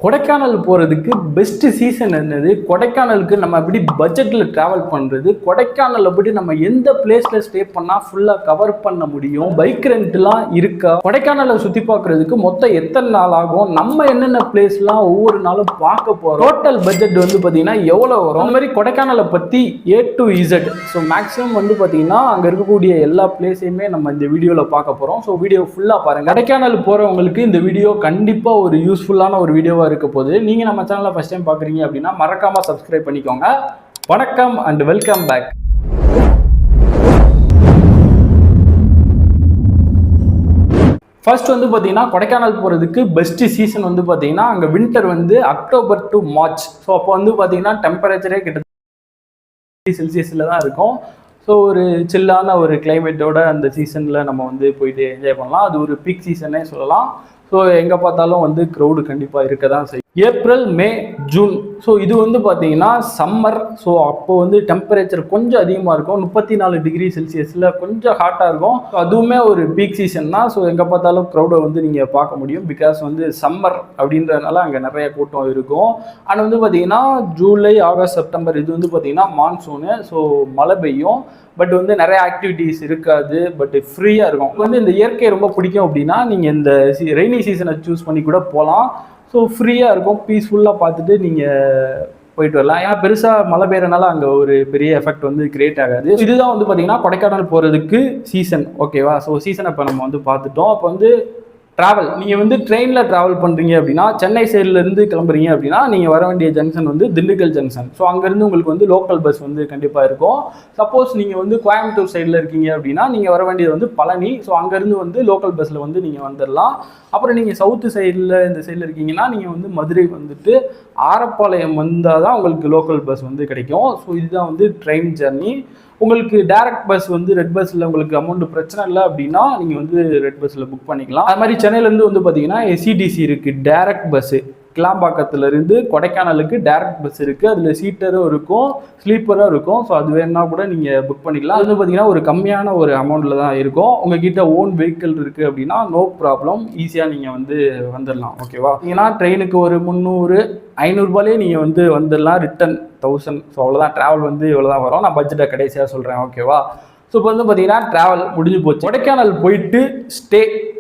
கொடைக்கானல் போகிறதுக்கு best season என்னது? கொடைக்கானலுக்கு நம்ம எப்படி பட்ஜெட்டில் ட்ராவல் பண்ணுறது? கொடைக்கானல் எப்படி நம்ம எந்த பிளேஸில் ஸ்டே பண்ணால் ஃபுல்லாக கவர் பண்ண முடியும்? பைக் ரெண்ட்லாம் இருக்கா? கொடைக்கானலை சுற்றி பார்க்குறதுக்கு மொத்தம் எத்தனை நாள் ஆகும்? நம்ம என்னென்ன பிளேஸ்லாம் ஒவ்வொரு நாளும் பார்க்க போகிறோம்? டோட்டல் பட்ஜெட் வந்து பார்த்தீங்கன்னா எவ்வளோ வரும்? அந்த மாதிரி கொடைக்கானலை பற்றி A to Z. So maximum வந்து பார்த்தீங்கன்னா அங்கே இருக்கக்கூடிய எல்லா பிளேஸையுமே நம்ம இந்த வீடியோவில் பார்க்க போகிறோம். ஸோ வீடியோ ஃபுல்லாக பாருங்கள். கொடைக்கானல் போகிறவங்களுக்கு இந்த வீடியோ கண்டிப்பாக ஒரு யூஸ்ஃபுல்லான ஒரு வீடியோவாக இருக்க போது. நீங்க நம்ம சேனலை ஃபர்ஸ்ட் டைம் பார்க்குறீங்க அப்படின்னா மறக்காம சப்ஸ்கிரைப் பண்ணிக்கோங்க. வணக்கம் அண்ட் வெல்கம் பேக். ஃபர்ஸ்ட் வந்து பார்த்தீங்கன்னா கொடைக்கானல் போகிறதுக்கு பெஸ்ட் சீசன் வந்து பார்த்தீங்கன்னா அங்கே வின்டர் வந்து அக்டோபர் டு மார்ச். ஸோ அப்போ வந்து பார்த்தீங்கன்னா டெம்பரேச்சரே கிட்டத்தட்ட செல்சியஸில் தான் இருக்கும். ஸோ ஒரு சில்லான ஒரு கிளைமேட்டோட அந்த சீசனில் நம்ம வந்து போயிட்டு என்ஜாய் பண்ணலாம். அது ஒரு பீக் சீசனே சொல்லலாம். ஸோ எங்கே பார்த்தாலும் வந்து க்ரௌடு கண்டிப்பாக இருக்க தான் செய்யும். ஏப்ரல், மே, ஜூன். ஸோ இது வந்து பார்த்தீங்கன்னா சம்மர். ஸோ அப்போ வந்து டெம்பரேச்சர் கொஞ்சம் அதிகமாக இருக்கும். 34 டிகிரி செல்சியஸில் கொஞ்சம் ஹாட்டாக இருக்கும். ஸோ அதுவுமே ஒரு பீக் சீசன் தான். ஸோ எங்கே பார்த்தாலும் க்ரௌடை வந்து நீங்கள் பார்க்க முடியும். பிகாஸ் வந்து சம்மர் அப்படின்றதுனால அங்கே நிறைய கூட்டம் இருக்கும். ஆனால் வந்து பார்த்தீங்கன்னா ஜூலை, ஆகஸ்ட், செப்டம்பர் இது வந்து பார்த்தீங்கன்னா மான்சூனு. ஸோ மழை பெய்யும். பட் வந்து நிறைய ஆக்டிவிட்டீஸ் இருக்காது. பட் ஃப்ரீயாக இருக்கும். வந்து இந்த இயற்கை ரொம்ப பிடிக்கும் அப்படின்னா நீங்கள் இந்த ரெய்னி சீசனை சூஸ் பண்ணி கூட போகலாம். ஸோ ஃப்ரீயாக இருக்கும். பீஸ்ஃபுல்லாக பார்த்துட்டு நீங்கள் போயிட்டு வரலாம். ஏன்னா பெருசாக மழை பெய்யறனால அங்கே ஒரு பெரிய எஃபெக்ட் வந்து கிரியேட் ஆகாது. இதுதான் வந்து பார்த்தீங்கன்னா கொடைக்கானல் போகிறதுக்கு சீசன். ஓகேவா? ஸோ சீசனை இப்போ நம்ம வந்து பார்த்துட்டோம். அப்போ வந்து ட்ராவல், நீங்கள் வந்து ட்ரெயினில் ட்ராவல் பண்ணுறீங்க அப்படின்னா சென்னை சைட்லேருந்து கிளம்புறீங்க அப்படின்னா நீங்கள் வர வேண்டிய ஜங்ஷன் வந்து திண்டுக்கல் ஜங்ஷன். ஸோ அங்கேருந்து உங்களுக்கு வந்து லோக்கல் பஸ் வந்து கண்டிப்பாக இருக்கும். சப்போஸ் நீங்கள் வந்து கோயம்புத்தூர் சைடில் இருக்கீங்க அப்படின்னா நீங்கள் வர வேண்டியது வந்து பழனி. ஸோ அங்கேருந்து வந்து லோக்கல் பஸ்ஸில் வந்து நீங்கள் வந்துடலாம். அப்புறம் நீங்கள் சவுத்து சைடில் இந்த சைடில் இருக்கீங்கன்னா நீங்கள் வந்து மதுரை வந்துட்டு ஆரப்பாளையம் வந்தால் தான் உங்களுக்கு லோக்கல் பஸ் வந்து கிடைக்கும். ஸோ இதுதான் வந்து ட்ரெயின் ஜர்னி. உங்களுக்கு டேரக்ட் பஸ் வந்து ரெட் பஸ்ஸில் உங்களுக்கு அமௌண்ட் பிரச்சனை இல்லை அப்படின்னா நீங்கள் வந்து ரெட் பஸ்ஸில் புக் பண்ணிக்கலாம். அது மாதிரி சென்னையிலேருந்து வந்து பார்த்தீங்கன்னா SETC இருக்குது, டேரக்ட் பஸ்ஸு. கிளாம்பாக்கத்துலேருந்து கொடைக்கானலுக்கு டேரக்ட் பஸ் இருக்குது. அதில் சீட்டரும் இருக்கும், ஸ்லீப்பரும் இருக்கும். ஸோ அது வேணுன்னா கூட நீங்கள் புக் பண்ணிக்கலாம். அது வந்து பார்த்தீங்கன்னா ஒரு கம்மியான ஒரு அமௌண்ட்டில் தான் இருக்கும். உங்ககிட்ட ஓன் வெஹிக்கிள் இருக்குது அப்படின்னா நோ ப்ராப்ளம், ஈஸியாக நீங்கள் வந்து வந்துடலாம். ஓகேவா? ஏன்னா ட்ரெயினுக்கு ஒரு 300-500 ரூபாயிலே நீங்கள் வந்து வந்துடலாம். ரிட்டன் 1000. ஸோ அவ்வளோதான். ட்ராவல் வந்து இவ்வளோ தான் வரும். நான் பட்ஜெட்டை கடைசியாக சொல்கிறேன். ஓகேவா? ஸோ இப்போ வந்து பார்த்தீங்கன்னா ட்ராவல் முடிஞ்சு போச்சு. கொடைக்கானல் போயிட்டு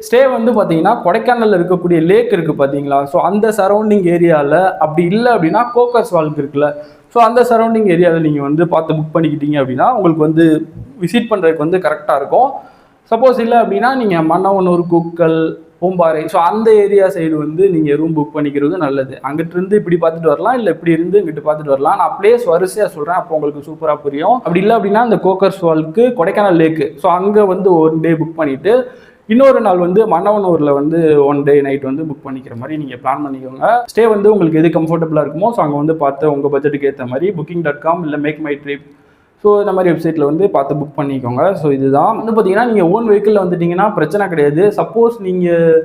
ஸ்டே வந்து பார்த்தீங்கன்னா கொடைக்கானலில் இருக்கக்கூடிய லேக் இருக்குது பார்த்தீங்களா? ஸோ அந்த சரௌண்டிங் ஏரியாவில் அப்படி இல்லை அப்படின்னா கோக்கர்ஸ் வால்க் இருக்குல்ல, ஸோ அந்த சரௌண்டிங் ஏரியாவில் நீங்கள் வந்து பார்த்து புக் பண்ணிக்கிட்டீங்க அப்படின்னா உங்களுக்கு வந்து விசிட் பண்ணுறதுக்கு வந்து கரெக்டாக இருக்கும். சப்போஸ் இல்லை அப்படின்னா நீங்கள் மன்னவனூர், குக்கல், பூம்பாறை, ஸோ அந்த ஏரியா சைடு வந்து நீங்கள் ரூம் புக் பண்ணிக்கிறது நல்லது. அங்கிட்டு இருந்து இப்படி பார்த்துட்டு வரலாம், இல்லை இப்படி இருந்து இங்கிட்டு பார்த்துட்டு வரலாம். நான் பிளேஸ் வரிசையாக சொல்கிறேன், அப்போ உங்களுக்கு சூப்பராக புரியும். அப்படி இல்லை அப்படின்னா இந்த கோக்கர்ஸ் வால்க்கு, கொடைக்கானல் லேக்கு, ஸோ அங்கே வந்து 1 டே புக் பண்ணிவிட்டு இன்னொரு நாள் வந்து மன்னவனூரில் வந்து 1 டே நைட் வந்து புக் பண்ணிக்கிற மாதிரி நீங்கள் பிளான் பண்ணிக்கோங்க. ஸ்டே வந்து உங்களுக்கு எது கம்ஃபர்டபுளாக இருக்குமோ ஸோ அங்கே வந்து பார்த்து உங்கள் பட்ஜெட்டுக்கு ஏற்ற மாதிரி booking.com இல்லை மேக் மை ட்ரிப், ஸோ இந்த மாதிரி வெப்சைட்டில் வந்து பார்த்து புக் பண்ணிக்கோங்க. ஸோ இதுதான் வந்து பார்த்தீங்கன்னா நீங்கள் ஓன் வெஹிக்கிளில் வந்துட்டிங்கன்னா பிரச்சனை கிடையாது. சப்போஸ் நீங்கள்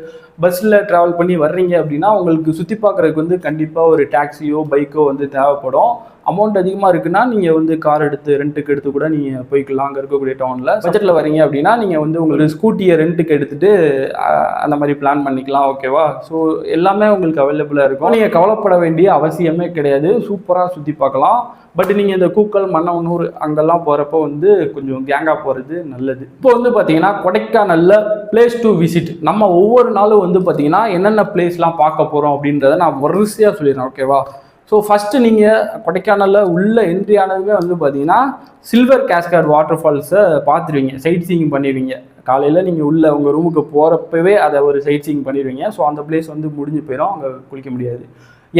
பஸ்ஸில் ட்ராவல் பண்ணி வர்றீங்க அப்படின்னா உங்களுக்கு சுற்றி பார்க்குறதுக்கு வந்து கண்டிப்பாக ஒரு டாக்ஸியோ பைக்கோ வந்து தேவைப்படும். அமௌண்ட் அதிகமாக இருக்குன்னா நீங்கள் வந்து கார் ரெண்ட்டுக்கு எடுத்து கூட நீங்கள் போய்க்கலாம். அங்கே இருக்கக்கூடிய டவுனில் பட்ஜெட்டில் வரீங்க அப்படின்னா நீங்கள் வந்து உங்களுக்கு ஸ்கூட்டியை ரெண்ட்டுக்கு எடுத்துகிட்டு அந்த மாதிரி பிளான் பண்ணிக்கலாம். ஓகேவா? ஸோ எல்லாமே உங்களுக்கு அவைலபிளாக இருக்கும். நீங்கள் கவலைப்பட வேண்டிய அவசியமே கிடையாது. சூப்பராக சுற்றி பார்க்கலாம். பட் நீங்கள் இந்த கூக்கல், மன்னவனூர் அங்கெல்லாம் போகிறப்போ வந்து கொஞ்சம் கேங்காக போகிறது நல்லது. இப்போ வந்து பார்த்தீங்கன்னா கொடைக்கானலில் பிளேஸ் டு விசிட், நம்ம ஒவ்வொரு நாளும் வந்து பார்த்தீங்கன்னா என்னென்ன பிளேஸ்லாம் பார்க்க போகிறோம் அப்படின்றத நான் வரிசையாக சொல்லிடுறேன். ஓகேவா? ஸோ ஃபஸ்ட்டு நீங்கள் கொடைக்கானலில் உள்ள என்ட்ரி ஆனதுமே வந்து பார்த்தீங்கன்னா சில்வர் கேஸ்கேட் வாட்டர் ஃபால்ஸை பார்த்துருவீங்க, சைட் சீயிங் பண்ணிடுவீங்க. காலையில் நீங்கள் உள்ள உங்கள் ரூமுக்கு போகிறப்பவே அதை ஒரு சைட் சீயிங் பண்ணிடுவீங்க. ஸோ அந்த பிளேஸ் வந்து முடிஞ்சு போயிடும், அங்கே குளிக்க முடியாது.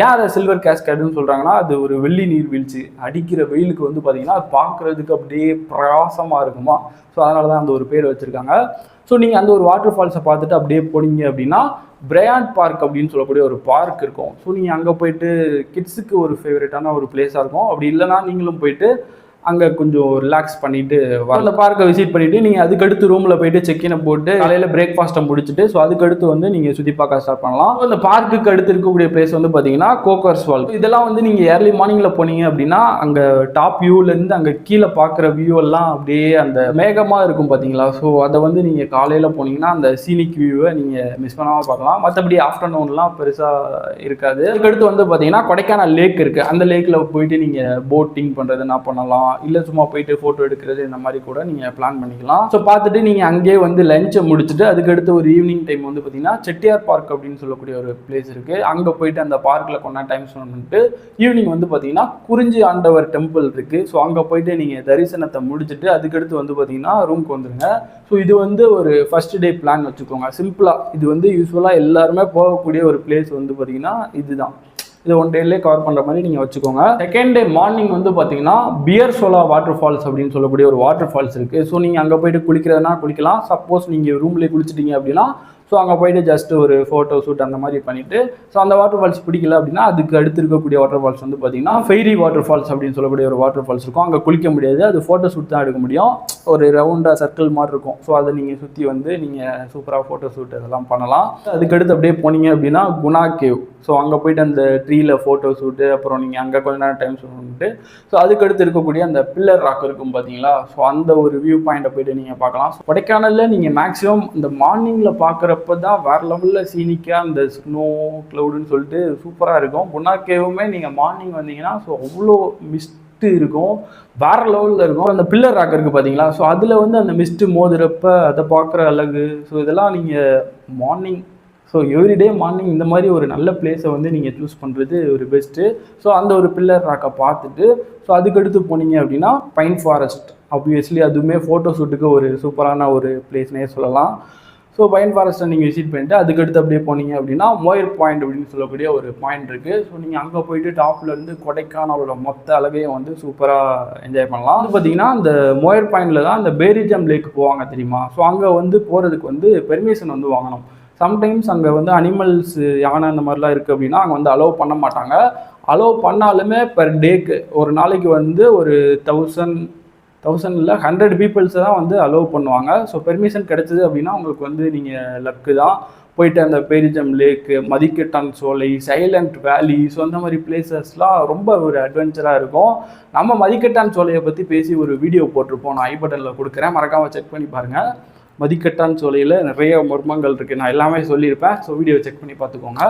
ஏன் அதை சில்வர் கேஸ்கேடுன்னு சொல்கிறாங்கன்னா அது ஒரு வெள்ளி நீர்வீழ்ச்சி. அடிக்கிற வெயிலுக்கு வந்து பார்த்தீங்கன்னா அது பார்க்குறதுக்கு அப்படியே பிரகாசமாக இருக்குமா. ஸோ அதனால தான் அந்த ஒரு பேர் வச்சுருக்காங்க. ஸோ நீங்கள் அந்த ஒரு வாட்டர் ஃபால்ஸை பார்த்துட்டு அப்படியே போனீங்க அப்படின்னா பிரையாண்ட் பார்க் அப்படின்னு சொல்லக்கூடிய ஒரு பார்க் இருக்கும். ஸோ நீங்கள் அங்கே போயிட்டு கிட்ஸுக்கு ஒரு ஃபேவரட்டான ஒரு பிளேஸாக இருக்கும். அப்படி இல்லைனா நீங்களும் போயிட்டு அங்கே கொஞ்சம் ரிலாக்ஸ் பண்ணிட்டு அந்த பார்க்கை விசிட் பண்ணிட்டு நீங்கள் அதுக்கடுத்து ரூமில் போயிட்டு செக்கினை போட்டு காலையில் பிரேக்ஃபாஸ்ட்டை முடிச்சுட்டு ஸோ அதுக்கடுத்து வந்து நீங்கள் சுற்றி பார்க்க ஸ்டார்ட் பண்ணலாம். அந்த பார்க்குக்கு அடுத்து இருக்கக்கூடிய பிளேஸ் வந்து பார்த்தீங்கன்னா கோக்கர்ஸ் வால். இதெல்லாம் வந்து நீங்கள் ஏர்லி மார்னிங்கில் போனீங்க அப்படின்னா அங்கே டாப் வியூலேருந்து அங்கே கீழே பார்க்குற வியூ எல்லாம் அப்படியே அந்த மேகமாக இருக்கும் பார்த்தீங்களா. ஸோ அதை வந்து நீங்கள் காலையில் போனீங்கன்னா அந்த சீனிக் வியூவை நீங்கள் மிஸ் பண்ணாமல் பார்க்கலாம். மற்றபடி ஆஃப்டர்நூன்லாம் பெருசாக இருக்காது. அதுக்கடுத்து வந்து பார்த்தீங்கன்னா கொடைக்கானல் லேக் இருக்குது. அந்த லேக்கில் போயிட்டு நீங்கள் போட்டிங் பண்ணுறதுனா பண்ணலாம், இல்லை சும்மா போயிட்டு ஃபோட்டோ எடுக்கிறது இந்த மாதிரி கூட நீங்கள் பிளான் பண்ணிக்கலாம். ஸோ பார்த்துட்டு நீங்கள் அங்கேயே வந்து லஞ்சை முடிச்சுட்டு அதுக்கடுத்து ஒரு ஈவினிங் டைம் வந்து பார்த்தீங்கன்னா செட்டியார் பார்க் அப்படின்னு சொல்லக்கூடிய ஒரு பிளேஸ் இருக்குது. அங்கே போயிட்டு அந்த பார்க்கில் கொண்டா டைம் ஸ்பெண்ட் பண்ணிட்டு ஈவினிங் வந்து பார்த்தீங்கன்னா குறிஞ்சி ஆண்டவர் டெம்பிள் இருக்குது. ஸோ அங்கே போயிட்டு நீங்கள் தரிசனத்தை முடிச்சுட்டு அதுக்கடுத்து வந்து பார்த்தீங்கன்னா ரூம்க்கு வந்துடுங்க. ஸோ இது வந்து ஒரு ஃபர்ஸ்ட் டே பிளான் வச்சுக்கோங்க. சிம்பிளாக இது வந்து யூஸ்வலாக எல்லாருமே போகக்கூடிய ஒரு பிளேஸ் வந்து பார்த்தீங்கன்னா இதுதான். இது ஒன் டேலே கவர் பண்ணுற மாதிரி நீங்கள் வச்சுக்கோங்க. செகண்ட் டே மார்னிங் வந்து பார்த்தீங்கன்னா பியர்சோலா வாட்டர் ஃபால்ஸ் அப்படின்னு சொல்லக்கூடிய ஒரு வாட்டர் ஃபால்ஸ் இருக்குது. ஸோ நீங்கள் அங்கே போயிட்டு குளிக்கிறதுனா குளிக்கலாம். சப்போஸ் நீங்கள் ரூம்லேயே குளிச்சிட்டிங்க அப்படின்னா ஸோ அங்கே போயிட்டு ஜஸ்ட் ஒரு ஃபோட்டோ ஷூட் அந்த மாதிரி பண்ணிவிட்டு ஸோ அந்த வாட்டர் ஃபால்ஸ் பிடிக்கல அப்படின்னா அதுக்கு அடுத்து இருக்கக்கூடிய வாட்டர் ஃபால்ஸ் வந்து பார்த்தீங்கன்னா ஃபெய்ரி வாட்டர் ஃபால்ஸ் அப்படின்னு சொல்லக்கூடிய ஒரு வாட்டர் ஃபால்ஸ் இருக்கும். அங்கே குளிக்க முடியாது, அது ஃபோட்டோ ஷூட் தான் எடுக்க முடியும். ஒரு ரவுண்டாக சர்க்கிள் மாதிரி இருக்கும். ஸோ அதை நீங்கள் சுற்றி வந்து நீங்கள் சூப்பராக ஃபோட்டோ ஷூட் இதெல்லாம் பண்ணலாம். அதுக்கடுத்து அப்படியே போனீங்க அப்படின்னா குணா கேவ். ஸோ அங்கே போயிட்டு அந்த ட்ரீயில் ஃபோட்டோ ஷூட்டு, அப்புறம் நீங்கள் அங்கே கொஞ்ச நேரம் டைம் ஸ்பெண்ட் பண்ணிட்டு ஸோ அதுக்கடுத்து இருக்கக்கூடிய அந்த பில்லர் ராக் இருக்கும் பார்த்தீங்களா. ஸோ அந்த ஒரு வியூ பாயிண்ட்டை போய்ட்டு நீங்கள் பார்க்கலாம். கொடைக்கானலில் நீங்கள் மேக்ஸிமம் இந்த மார்னிங்கில் பார்க்குறப்ப தான் வேறு லெவலில் சீனிக்காக அந்த ஸ்னோ க்ளவுடுன்னு சொல்லிட்டு சூப்பராக இருக்கும். குணா கேவுமே நீங்கள் மார்னிங் வந்தீங்கன்னா ஸோ அவ்வளோ மிஸ்ட்டு இருக்கும், வேற லெவலில் இருக்கும். அந்த பில்லர் ராக் இருக்குது பார்த்தீங்களா. ஸோ அதில் வந்து அந்த மிஸ்ட்டு மோதுறப்ப அதை பார்க்குற அழகு. ஸோ இதெல்லாம் நீங்கள் மார்னிங் ஸோ எவ்ரிடே மார்னிங் இந்த மாதிரி ஒரு நல்ல பிளேஸை வந்து நீங்கள் சூஸ் பண்ணுறது ஒரு பெஸ்ட்டு. ஸோ அந்த ஒரு பில்லர் ராக்கை பார்த்துட்டு ஸோ அதுக்கடுத்து போனீங்க அப்படின்னா பைன் ஃபாரஸ்ட். ஆப்வியஸ்லி அதுவுமே ஃபோட்டோ ஷூட்டுக்கு ஒரு சூப்பரான ஒரு பிளேஸ்னே சொல்லலாம். ஸோ பைன் ஃபாரஸ்ட்டை நீங்கள் விசிட் பண்ணிட்டு அதுக்கடுத்து அப்படியே போனீங்க அப்படின்னா மோயர் பாயிண்ட் அப்படின்னு சொல்லக்கூடிய ஒரு பாயிண்ட் இருக்குது. ஸோ நீங்கள் அங்கே போயிட்டு டாப்லேருந்து கொடைக்கானலோட மொத்த அழகையும் வந்து சூப்பராக என்ஜாய் பண்ணலாம். அது பார்த்தீங்கன்னா அந்த மோயர் பாயிண்டில் தான் அந்த பேரிஜம் லேக் போவாங்க தெரியுமா. ஸோ அங்கே வந்து போகிறதுக்கு வந்து பெர்மிஷன் வந்து வாங்கணும். சம்டைம்ஸ் அங்கே வந்து அனிமல்ஸ் யானை அந்த மாதிரிலாம் இருக்குது அப்படின்னா அங்கே வந்து அலோவ் பண்ண மாட்டாங்க. அலோவ் பண்ணாலுமே பெர் டேக்கு ஒரு நாளைக்கு வந்து ஒரு 1000 இல்லை 100 பீப்புள்ஸை தான் வந்து அலோவ் பண்ணுவாங்க. ஸோ பெர்மிஷன் கிடைச்சது அப்படின்னா உங்களுக்கு வந்து நீங்கள் லக்கு தான். போயிட்டு அந்த பேரிஜம் லேக்கு, மதிக்கட்டான் சோலை, சைலண்ட் வேலி, ஸோ அந்த மாதிரி பிளேசஸ்லாம் ரொம்ப ஒரு அட்வென்ச்சராக இருக்கும். நம்ம மதிக்கட்டான் சோலையை பற்றி பேசி ஒரு வீடியோ போட்டிருப்போம், நான் ஐ பட்டனில் கொடுக்குறேன், மறக்காமல் செக் பண்ணி பாருங்கள். மதிக்கட்டான் சோலையில் நிறைய மர்மங்கள் இருக்குது, நான் எல்லாமே சொல்லியிருப்பேன். ஸோ வீடியோ செக் பண்ணி பார்த்துக்கோங்க.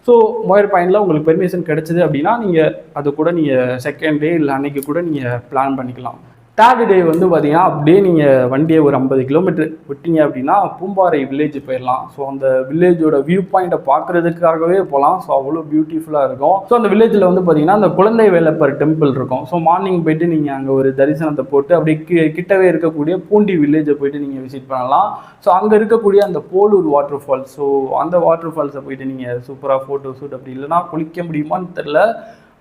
ஸோ மோயர் பாயிண்டில் உங்களுக்கு பெர்மிஷன் கிடைச்சது அப்படின்னா நீங்கள் அது கூட நீங்கள் செகண்ட் டே இல்லை அன்றைக்கி கூட நீங்கள் பிளான் பண்ணிக்கலாம். தேர்ட் டே வந்து பார்த்தீங்கன்னா அப்படியே நீங்கள் வண்டியை ஒரு 50 கிலோமீட்டர் விட்டீங்க அப்படின்னா பூம்பாறை வில்லேஜ் போயிடலாம். ஸோ அந்த வில்லேஜோட வியூ பாயிண்ட்டை பார்க்குறதுக்காகவே போகலாம். ஸோ அவ்வளோ பியூட்டிஃபுல்லாக இருக்கும். ஸோ அந்த வில்லேஜில் வந்து பார்த்தீங்கன்னா அந்த குழந்தை வேலப்பர் டெம்பிள் இருக்கும். ஸோ மார்னிங் போயிட்டு நீங்கள் அங்கே ஒரு தரிசனத்தை போட்டு அப்படியே கிட்டவே இருக்கக்கூடிய பூண்டி வில்லேஜை போயிட்டு நீங்கள் விசிட் பண்ணலாம். ஸோ அங்கே இருக்கக்கூடிய அந்த போலூர் வாட்டர் ஃபால்ஸ், ஸோ அந்த வாட்டர் ஃபால்ஸை போயிட்டு நீங்கள் சூப்பராக ஃபோட்டோ ஷூட் அப்படி இல்லைனா குளிக்க முடியுமான்னு தெரில.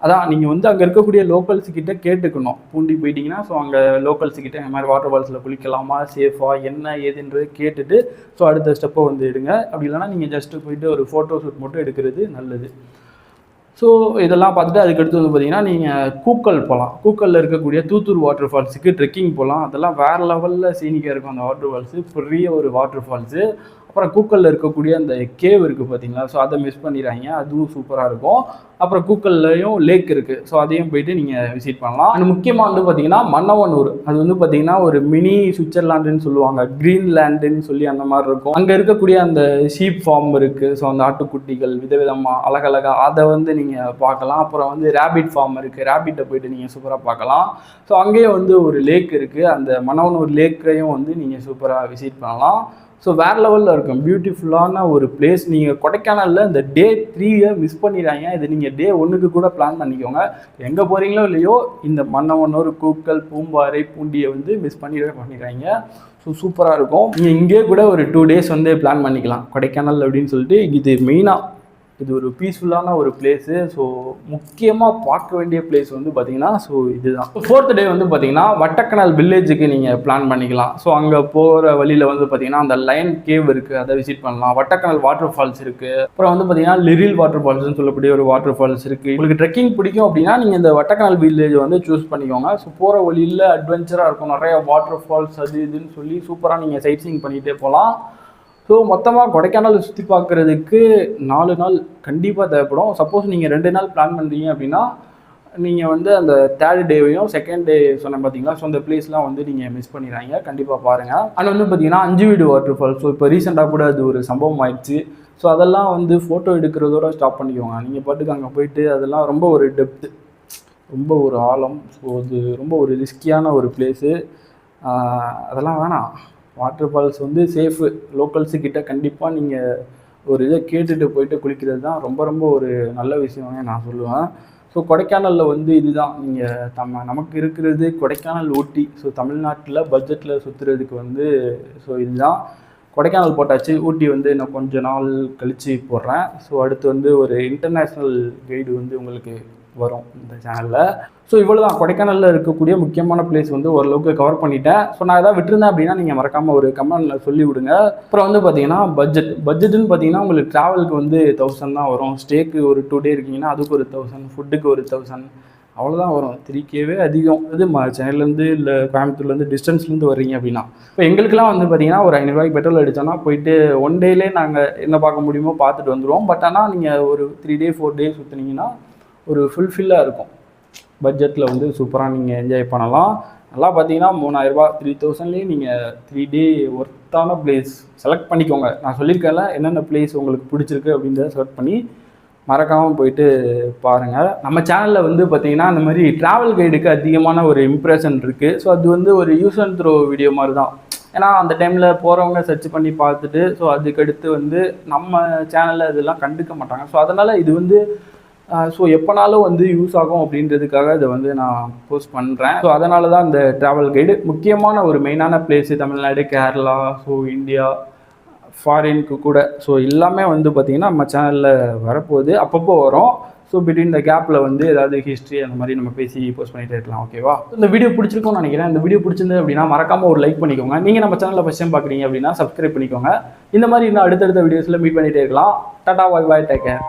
அதான் நீங்கள் வந்து அங்கே இருக்கக்கூடிய லோக்கல்ஸுக்கிட்ட கேட்டுக்கணும். பூண்டி போயிட்டீங்கன்னா ஸோ அங்கே லோக்கல்ஸுக்கிட்ட இந்த மாதிரி வாட்டர் ஃபால்ஸில் குளிக்கலாமா, சேஃபாக என்ன ஏதுன்றது கேட்டுட்டு ஸோ அடுத்த ஸ்டெப்பை வந்து எடுங்க. அப்படி இல்லைனா நீங்கள் ஜஸ்ட்டு போயிட்டு ஒரு ஃபோட்டோ ஷூட் மட்டும் எடுக்கிறது நல்லது. ஸோ இதெல்லாம் பார்த்துட்டு அதுக்கடுத்து வந்து பார்த்தீங்கன்னா நீங்கள் கூக்கல் போகலாம். கூக்கலில் இருக்கக்கூடிய தூத்தூர் வாட்டர் ஃபால்ஸுக்கு ட்ரெக்கிங் போகலாம். அதெல்லாம் வேறு லெவலில் சீனிக்காக இருக்கும் அந்த வாட்டர் ஃபால்ஸு, பெரிய ஒரு வாட்டர் ஃபால்ஸு. அப்புறம் கூக்கலில் இருக்கக்கூடிய அந்த கேவ் இருக்குது பார்த்தீங்களா, ஸோ அதை மிஸ் பண்ணிடுறாங்க, அதுவும் சூப்பராக இருக்கும். அப்புறம் கூக்கல்லையும் லேக் இருக்குது, ஸோ அதையும் போயிட்டு நீங்கள் விசிட் பண்ணலாம். அண்ட் முக்கியமாக வந்து பார்த்தீங்கன்னா மன்னவனூர், அது வந்து பார்த்தீங்கன்னா ஒரு மினி சுவிட்சர்லாண்டுன்னு சொல்லுவாங்க, கிரீன்லேண்டுன்னு சொல்லி அந்த மாதிரி இருக்கும். அங்கே இருக்கக்கூடிய அந்த ஷீப் ஃபார்ம் இருக்குது, ஸோ அந்த ஆட்டுக்குட்டிகள் விதவிதமாக அழகழகாக அதை வந்து நீங்கள் பார்க்கலாம். அப்புறம் வந்து ரேபிட் ஃபார்ம் இருக்குது, ரேபிட்டை போயிட்டு நீங்கள் சூப்பராக பார்க்கலாம். ஸோ அங்கேயே வந்து ஒரு லேக் இருக்குது, அந்த மன்னவனூர் லேக்கையும் வந்து நீங்கள் சூப்பராக விசிட் பண்ணலாம். ஸோ வேறு லெவலில் இருக்கும், பியூட்டிஃபுல்லான ஒரு பிளேஸ். நீங்கள் கொடைக்கானலில் இந்த டே 3 மிஸ் பண்ணிடுறாங்க. இது நீங்கள் டே 1க்கு கூட பிளான் பண்ணிக்கோங்க. எங்கே போகிறீங்களோ இல்லையோ இந்த மன்னவனூர், கூக்கல், பூம்பாறை, பூண்டியை வந்து மிஸ் பண்ணிடுறாங்க. ஸோ சூப்பராக இருக்கும். நீங்கள் இங்கே கூட ஒரு 2 டேஸ் வந்து பிளான் பண்ணிக்கலாம் கொடைக்கானல் அப்படின்னு சொல்லிட்டு. இது மெயினாக இது ஒரு பீஸ்ஃபுல்லான ஒரு பிளேஸு. ஸோ முக்கியமாக பார்க்க வேண்டிய பிளேஸ் வந்து பார்த்தீங்கன்னா ஸோ இதுதான். 4th டே வந்து பார்த்தீங்கன்னா வட்டக்கனல் வில்லேஜுக்கு நீங்கள் பிளான் பண்ணிக்கலாம். ஸோ அங்கே போகிற வழியில் வந்து பார்த்தீங்கன்னா அந்த லயன் கேவ் இருக்குது, அதை விசிட் பண்ணலாம். வட்டக்கனல் வாட்டர் ஃபால்ஸ் இருக்குது. அப்புறம் வந்து பார்த்தீங்கன்னா லிரில் வாட்டர் ஃபால்ஸ்னு சொல்லக்கூடிய ஒரு வாட்டர் ஃபால்ஸ் இருக்குது. உங்களுக்கு ட்ரெக்கிங் பிடிக்கும் அப்படின்னா நீங்கள் இந்த வட்டக்கனல் வில்லேஜ் வந்து சூஸ் பண்ணிக்கோங்க. ஸோ போகிற வழியில் அட்வென்ச்சராக இருக்கும், நிறைய வாட்டர் ஃபால்ஸ் அது இதுன்னு சொல்லி சூப்பராக நீங்கள் சைட் சீயிங் பண்ணிகிட்டே போகலாம். ஸோ மொத்தமாக கொடைக்கானல் சுற்றி பார்க்குறதுக்கு 4 நாள் கண்டிப்பாக தேவைப்படும். சப்போஸ் நீங்கள் 2 நாள் பிளான் பண்ணுறீங்க அப்படின்னா நீங்கள் வந்து அந்த 3rd டேவையும் 2nd டே சொன்னேன் பார்த்தீங்களா, ஸோ அந்த பிளேஸ்லாம் வந்து நீங்கள் மிஸ் பண்ணிடுறாங்க. கண்டிப்பாக பாருங்கள். அண்ட் வந்து பார்த்தீங்கன்னா 5 வீடு வாட்டர் ஃபால். ஸோ இப்போ ரீசெண்டாக கூட அது ஒரு சம்பவம் ஆயிடுச்சு. ஸோ அதெல்லாம் வந்து ஃபோட்டோ எடுக்கிறதோட ஸ்டாப் பண்ணிக்கோங்க. நீங்கள் பாட்டுக்கு அங்கே போயிட்டு அதெல்லாம் ரொம்ப ஒரு டெப்த்து, ரொம்ப ஒரு ஆழம். ஸோ அது ரொம்ப ஒரு ரிஸ்கியான ஒரு பிளேஸு. அதெல்லாம் வேணாம். வாட்டர் ஃபால்ஸ் வந்து சேஃபு. லோக்கல்ஸுக்கிட்ட கண்டிப்பாக நீங்கள் ஒரு இதை கேட்டுட்டு போயிட்டு குளிக்கிறது தான் ரொம்ப ரொம்ப ஒரு நல்ல விஷயம்னே நான் சொல்லுவேன். ஸோ கொடைக்கானலில் வந்து இதுதான் நீங்கள் நமக்கு இருக்கிறது கொடைக்கானல், ஊட்டி. ஸோ தமிழ்நாட்டில் பட்ஜெட்டில் சுற்றுறதுக்கு வந்து ஸோ இதுதான். கொடைக்கானல் போட்டாச்சு. ஊட்டி வந்து இன்னும் கொஞ்ச நாள் கழித்து போடுறேன். ஸோ அடுத்து வந்து ஒரு இன்டர்நேஷ்னல் கைடு வந்து உங்களுக்கு வரும் இந்த சேனலில். ஸோ இவ்வளோ தான். கொடைக்கானலில் இருக்கக்கூடிய முக்கியமான பிளேஸ் வந்து ஓரளவுக்கு கவர் பண்ணிட்டேன். ஸோ நான் எதாவது விட்டுருந்தேன் அப்படின்னா நீங்கள் மறக்காமல் ஒரு கமெண்டில் சொல்லி விடுங்க. அப்புறம் வந்து பார்த்தீங்கன்னா பட்ஜெட்டுன்னு பார்த்தீங்கன்னா உங்களுக்கு ட்ராவலுக்கு வந்து 1000 தான் வரும். ஸ்டேக்கு ஒரு 2 டே இருக்கீங்கன்னா அதுக்கு ஒரு 1000, ஃபுட்டுக்கு ஒரு 1000, அவ்வளோதான் வரும். 3Kவே அதிகம். இது சென்னையிலேருந்து இல்லை கோயம்புத்தூர்லேருந்து டிஸ்டன்ஸ்லேருந்து வர்றீங்க அப்படின்னா. இப்போ எங்களுக்குலாம் வந்து பார்த்தீங்கன்னா ஒரு 500 ரூபாய்க்கு பெட்ரோல் அடித்தோன்னா போயிட்டு 1 டேலே நாங்கள் என்ன பார்க்க முடியுமோ பார்த்துட்டு வந்துடுவோம். பட் ஆனால் நீங்கள் ஒரு 3 டே 4 டே சுற்றுனீங்கன்னா ஒரு ஃபுல்ஃபில்லாக இருக்கும். பட்ஜெட்டில் வந்து சூப்பராக நீங்கள் என்ஜாய் பண்ணலாம். நல்லா பார்த்தீங்கன்னா 3000 ரூபா 3000லேயே நீங்கள் 3 டே ஒர்த்தான பிளேஸ் செலக்ட் பண்ணிக்கோங்க. நான் சொல்லியிருக்கேன்ல என்னென்ன பிளேஸ் உங்களுக்கு பிடிச்சிருக்கு அப்படின்றத செலக்ட் பண்ணி மறக்காமல் போயிட்டு பாருங்கள். நம்ம சேனலில் வந்து பார்த்தீங்கன்னா இந்த மாதிரி ட்ராவல் கைடுக்கு அதிகமான ஒரு இம்ப்ரெஷன் இருக்குது. ஸோ அது வந்து ஒரு யூஸ் அண்ட் த்ரோ வீடியோ மாதிரி தான். ஏன்னா அந்த டைமில் போகிறவங்க சர்ச் பண்ணி பார்த்துட்டு ஸோ அதுக்கடுத்து வந்து நம்ம சேனலில் இதெல்லாம் கண்டுக்க மாட்டாங்க. ஸோ அதனால் இது வந்து ஸோ எப்போனாலும் வந்து யூஸ் ஆகும் அப்படின்றதுக்காக இதை வந்து நான் போஸ்ட் பண்ணுறேன். ஸோ அதனால தான் இந்த ட்ராவல் கைடு. முக்கியமான ஒரு மெயினான place Tamil Nadu, Kerala, so India, ஃபாரினுக்கு கூட ஸோ எல்லாமே வந்து பார்த்திங்கன்னா நம்ம சேனலில் வரப்போகுது. அப்பப்போ வரும். ஸோ பிட்வீன் இந்த கேப்பில் வந்து ஏதாவது ஹிஸ்ட்ரி அந்த மாதிரி நம்ம பேசி போஸ்ட் பண்ணிகிட்டே இருக்கலாம். ஓகேவா? இந்த வீடியோ பிடிச்சிருக்கும்னு நினைக்கிறேன். இந்த வீடியோ பிடிச்சிருந்து அப்படின்னா மறக்காமல் ஒரு லைக் பண்ணிக்கோங்க. நீங்கள் நம்ம சேனலில் ஃபஸ்ட் டைம் பார்க்குறீங்க அப்படின்னா சப்ஸ்கிரைப் பண்ணிக்கோங்க. இந்த மாதிரி இன்னும் அடுத்தடுத்த வீடியோஸில் மீட் பண்ணிகிட்டே இருக்கலாம். டாடா, பாய் பாய், டேக் கேர்.